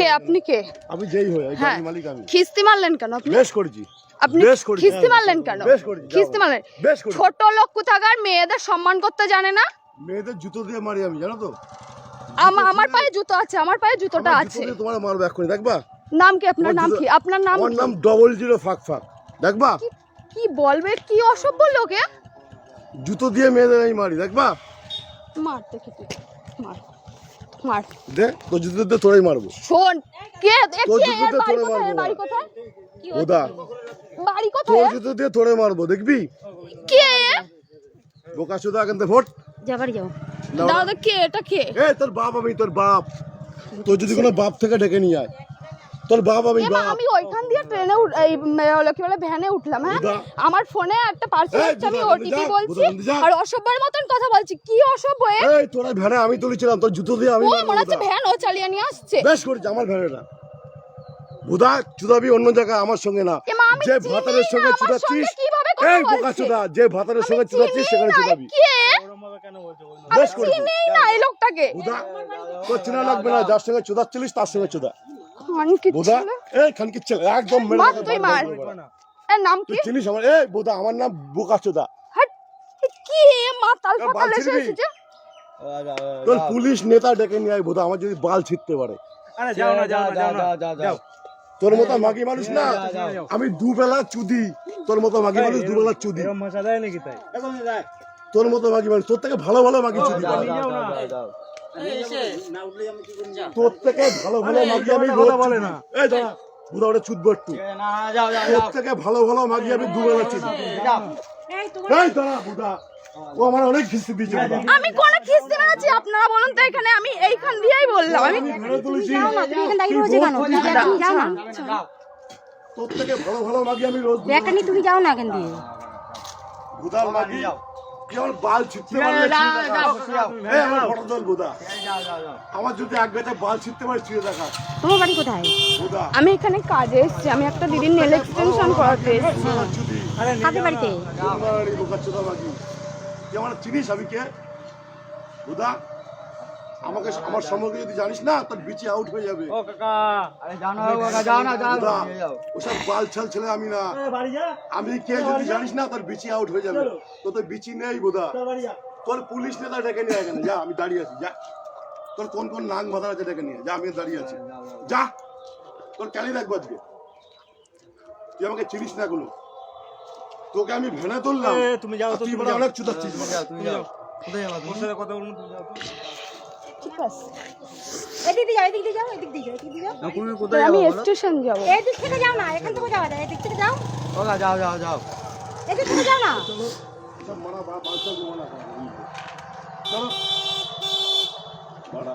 কে আপনি? কে আমি যেই হই গাড়ির মালিক আমি। খিস্তি মারলেন কেন আপনি? বেশ করেছি। আপনি খিস্তি মারলেন কেন? খিস্তি মারলেন? ছোট লোক কোথাকার, মেয়েদের সম্মান করতে জানে না। মেয়েদের জুতো দিয়ে মারি আমি, জানো তো? আমার পায়ে জুতো আছে, আমার পায়ে জুতোটা আছে। তোমার মারবো এক্ষুনি, দেখবা? নাম কি আপনার? নাম কি আপনার? নাম আমার নাম 00 ফাক ফাক, দেখবা? কি বলবে? কি অসভ্য লোকে। জুতো দিয়ে মেয়েদের আমি মারি, দেখবা? মার দেখি তুই, মার মার দে, তো জুতো দিয়ে তোরাই মারবো। শোন, কে তোর জুতো দিয়ে তোরে মারবো। বাড়ি কোথায়? ওদা বাড়ি তোর কোথায়? জুতো দিয়ে তোরে মারবো, দেখবি? কে? বোকা চোদা, এখান থেকে ভোট। যা বাড়ি যাও। দাদা কে? এটা কে? তোর বাপ আমি, তোর বাপ। তোর যদি কোনো বাপ থেকে ডেকে নিয়ে আয়, তোর বাপ আমি। আমি ওইখান দিয়ে ট্রেনে কি বলে ভ্যানে উঠলাম। হ্যাঁ, আমার ফোনে একটা পার্সেল আসছে, আমি ওটিপি বলছি আর অসভ্যের মতন কথা বলছি। কি অসভ্য? এই তোরা ভ্যানে আমি তুলেছিলাম, তোর জুতো দিয়ে আমি। ও মনে হচ্ছে ভ্যান ও চালিয়ে নিয়ে আসছে। বেশ করেছে, আমার ভ্যানেটা। বুদা চুদাবি অন্য জায়গায়, আমার সঙ্গে না। যে ভাতারের সঙ্গে চুদাচ্ছিস, এই বোকা চুদা, যে ভাতারের সঙ্গে চুদাচ্ছিস সেখানে চুদাবি। বেশ করেছি। চিনি না এই লোকটাকে। বুদা তোর চেনা লাগবে না, যার সঙ্গে চুদাচ্ছিলিস তার সঙ্গে চুদা। বুদা এই খানকির ছেলে, একদম মেরে মার তুই মার। এর নাম কি? চিনিস আমার? এই বুদা, আমার নাম বোকা চুদা। কি মাতাল ফাতাল এসেছে? তোর পুলিশ নেতা ডেকে নিয়ে আয় বুদা, আমার যদি বাল ছিটতে পারে। আরে যাও না, যাও না, যাও। তোর মতো মাগি মানুষ না আমি, দুবেলা চুদি। তোর মতো মাগি মানুষ দুবেলা চুদি। এরকম মশা দেয় নাকি তাই? তোর মতো মাগি মানুষ, তোর থেকে ভালো ভালো মাগি চুদি। তোর থেকে ভালো ভালো মাগি আমি কথা বলে না। এই দাঁড়া বুদা, ওটা চুদবো একটু। তোর থেকে ভালো ভালো মাগি আমি দুবেলা চুদি। এই দাঁড়া বুদা, ও আমার অনেক খিস্তি দিয়েছে। আমি কোন খিস্তি মেরেছি? আপনারা বলুন তো। এখানে আমি এইখান দিয়েই বললাম। আমি ঘরে তুলেছি। তোর থেকে ভালো ভালো মাগি আমি রোজ তুমি যাও না এখান দিয়ে। বুদার মাগি কেমন বাল ছিটতে পারলে এই আমার ফটো তোল বুদা। আমার যদি এক বেটা বাল ছিটতে পারে ছিঁড়ে দেখা। তোমার বাড়ি কোথায়? বুদা আমি এখানে কাজে এসেছি। আমি একটা দিদির নেল এক্সটেনশন করাতে এসেছি। কাদের বাড়িতে? বোকা চোদা মাগি, তুই আমার চিনিস আমি কে? বুদা আমাকে, আমার সম্পর্কে যদি জানিস না তোর বিচি আউট হয়ে যাবে। ও কাকা, আরে যাও না কাকা, যাও না, বুদা ওসব বাল ছাল ছেলে আমি না। আমি কে যদি জানিস না তোর বিচি আউট হয়ে যাবে। তোর তো বিচি নেই বুদা। তোর পুলিশ নেতা ডেকে নিয়ে এখানে যা, আমি দাঁড়িয়ে আছি। যা, তোর কোন কোন নাং বাধা আছে ডেকে নিয়ে যা, আমি দাঁড়িয়ে আছি। যা, তোর ক্যালি রাখবো আজকে। তুই আমাকে চিনিস না কোনো, তোকে আমি ভেনে তুললাম। তুমি যাও তো, তুই বলে অনেক চুদাচ্ছিস। তুমি যাও। ওর সাথে কথা বলুন, তুমি যাও তো। ঠিক আছে, এদিক দিয়ে যাও, এদিক দিয়ে যাও, এদিক দিয়ে যাও, এদিক দিয়ে যাও। তুমি কোথায় আমি যাও? স্টেশন যাব। এদিক থেকে যাও না, এখান থেকে যাওয়া যায়। এদিক থেকে যাও, ওগা যাও, যাও, যাও। এদিক থেকে যাও না। সব মারা বাল ছাল মারা চলো বাড়া।